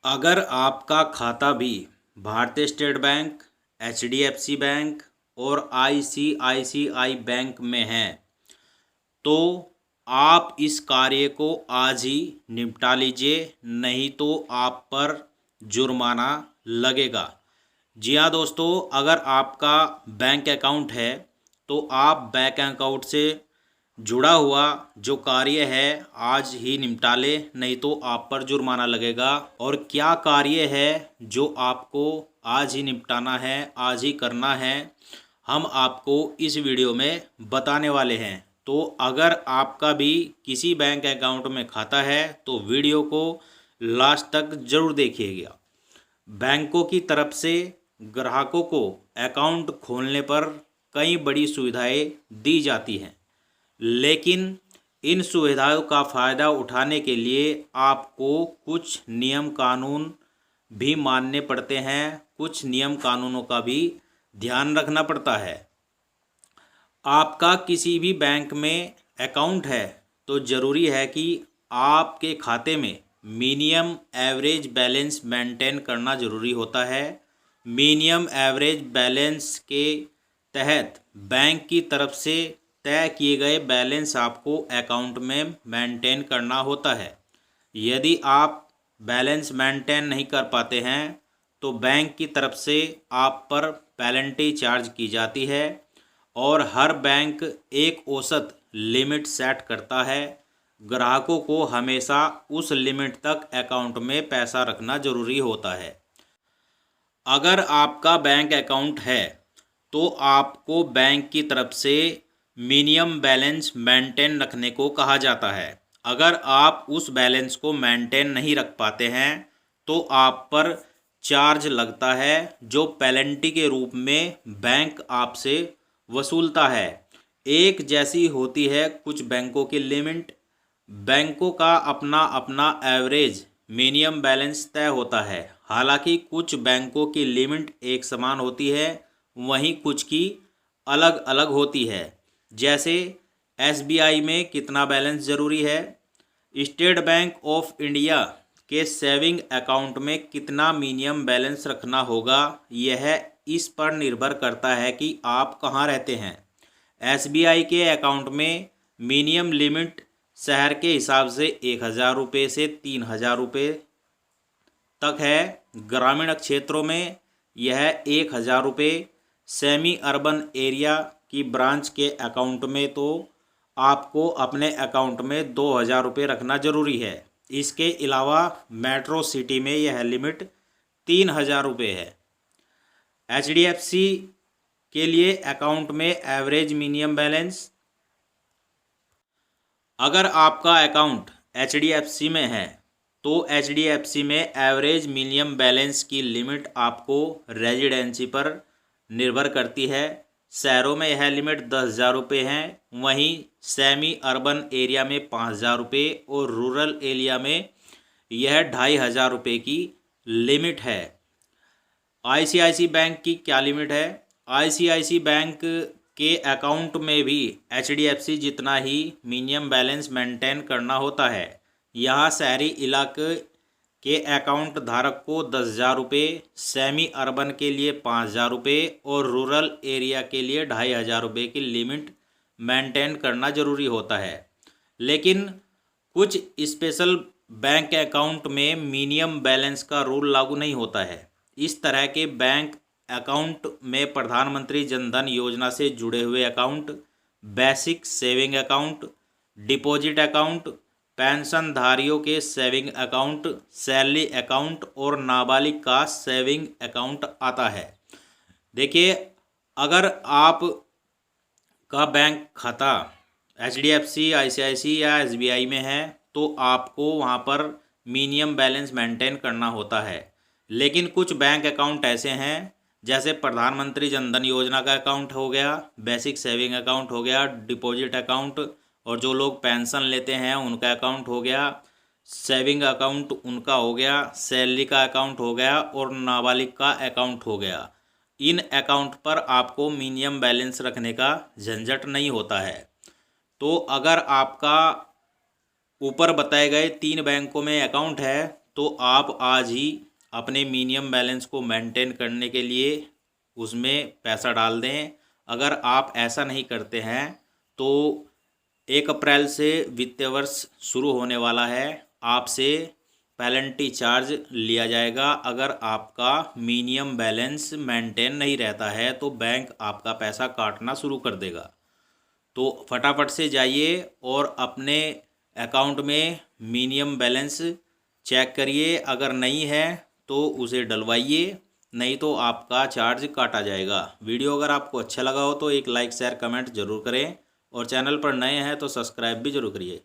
अगर आपका खाता भी भारतीय स्टेट बैंक, एचडीएफसी बैंक और आईसीआईसीआई बैंक में है तो आप इस कार्य को आज ही निपटा लीजिए, नहीं तो आप पर जुर्माना लगेगा। जी हाँ दोस्तों, अगर आपका बैंक अकाउंट है तो आप बैंक अकाउंट से जुड़ा हुआ जो कार्य है आज ही निपटा ले, नहीं तो आप पर जुर्माना लगेगा। और क्या कार्य है जो आपको आज ही निपटाना है, आज ही करना है, हम आपको इस वीडियो में बताने वाले हैं। तो अगर आपका भी किसी बैंक अकाउंट में खाता है तो वीडियो को लास्ट तक जरूर देखिएगा। बैंकों की तरफ से ग्राहकों को अकाउंट खोलने पर कई बड़ी सुविधाएं दी जाती हैं, लेकिन इन सुविधाओं का फ़ायदा उठाने के लिए आपको कुछ नियम कानून भी मानने पड़ते हैं, कुछ नियम कानूनों का भी ध्यान रखना पड़ता है। आपका किसी भी बैंक में अकाउंट है तो ज़रूरी है कि आपके खाते में मिनिमम एवरेज बैलेंस मेंटेन करना ज़रूरी होता है। मिनिमम एवरेज बैलेंस के तहत बैंक की तरफ से तय किए गए बैलेंस आपको अकाउंट में मेंटेन करना होता है। यदि आप बैलेंस मेंटेन नहीं कर पाते हैं तो बैंक की तरफ से आप पर पेनल्टी चार्ज की जाती है और हर बैंक एक औसत लिमिट सेट करता है। ग्राहकों को हमेशा उस लिमिट तक अकाउंट में पैसा रखना ज़रूरी होता है। अगर आपका बैंक अकाउंट है तो आपको बैंक की तरफ से मिनिमम बैलेंस मेंटेन रखने को कहा जाता है। अगर आप उस बैलेंस को मेंटेन नहीं रख पाते हैं तो आप पर चार्ज लगता है, जो पेनल्टी के रूप में बैंक आपसे वसूलता है। एक जैसी होती है कुछ बैंकों की लिमिट। बैंकों का अपना अपना एवरेज मिनिमम बैलेंस तय होता है। हालांकि कुछ बैंकों की लिमिट एक समान होती है, वहीं कुछ की अलग अलग होती है। जैसे एसबीआई में कितना बैलेंस ज़रूरी है, स्टेट बैंक ऑफ इंडिया के सेविंग अकाउंट में कितना मिनिमम बैलेंस रखना होगा, यह इस पर निर्भर करता है कि आप कहाँ रहते हैं। एसबीआई के अकाउंट में मिनिमम लिमिट शहर के हिसाब से 1,000 रुपये से 3,000 रुपये तक है। ग्रामीण क्षेत्रों में यह 1,000 रुपये। सेमी अर्बन एरिया की ब्रांच के अकाउंट में तो आपको अपने अकाउंट में 2,000 रुपये रखना ज़रूरी है। इसके अलावा मेट्रो सिटी में यह लिमिट 3,000 रुपये है। एचडीएफसी के लिए अकाउंट में एवरेज मिनिमम बैलेंस, अगर आपका अकाउंट एचडीएफसी में है तो एचडीएफसी में एवरेज मिनिमम बैलेंस की लिमिट आपको रेजिडेंसी पर निर्भर करती है। शहरों में यह लिमिट 10,000 रुपये है, वहीं सेमी अर्बन एरिया में 5,000 रुपये और रूरल एरिया में यह 2,500 रुपये की लिमिट है। आईसीआईसी बैंक की क्या लिमिट है? आईसीआईसी बैंक के अकाउंट में भी एचडीएफसी जितना ही मिनिमम बैलेंस मेंटेन करना होता है। यहाँ शहरी इलाके के अकाउंट धारक को 10,000 रुपये, सेमी अर्बन के लिए 5,000 रुपये और रूरल एरिया के लिए 2,500 रुपये की लिमिट मेंटेन करना ज़रूरी होता है। लेकिन कुछ स्पेशल बैंक अकाउंट में मिनिमम बैलेंस का रूल लागू नहीं होता है। इस तरह के बैंक अकाउंट में प्रधानमंत्री जन धन योजना से जुड़े हुए account, basic saving account, deposit account, पेंशनधारियों के सेविंग अकाउंट, सैलरी अकाउंट और नाबालिग का सेविंग अकाउंट आता है। देखिए, अगर आप का बैंक खाता एचडीएफसी, आईसीआईसी या एसबीआई में है तो आपको वहाँ पर मिनिमम बैलेंस मेंटेन करना होता है। लेकिन कुछ बैंक अकाउंट ऐसे हैं, जैसे प्रधानमंत्री जन धन योजना का अकाउंट हो गया, बेसिक सेविंग अकाउंट हो गया, डिपॉजिट अकाउंट, और जो लोग पेंशन लेते हैं उनका अकाउंट हो गया, सेविंग अकाउंट उनका हो गया, सैलरी का अकाउंट हो गया और नाबालिग का अकाउंट हो गया। इन अकाउंट पर आपको मिनिमम बैलेंस रखने का झंझट नहीं होता है। तो अगर आपका ऊपर बताए गए 3 बैंकों में अकाउंट है तो आप आज ही अपने मिनिमम बैलेंस को मेंटेन करने के लिए उसमें पैसा डाल दें। अगर आप ऐसा नहीं करते हैं तो 1 अप्रैल से वित्तीय वर्ष शुरू होने वाला है, आपसे पेनल्टी चार्ज लिया जाएगा। अगर आपका मिनिमम बैलेंस मेंटेन नहीं रहता है तो बैंक आपका पैसा काटना शुरू कर देगा। तो फटाफट से जाइए और अपने अकाउंट में मिनिमम बैलेंस चेक करिए, अगर नहीं है तो उसे डलवाइए, नहीं तो आपका चार्ज काटा जाएगा। वीडियो अगर आपको अच्छा लगा हो तो एक लाइक शेयर कमेंट ज़रूर करें और चैनल पर नए हैं तो सब्सक्राइब भी ज़रूर करिए।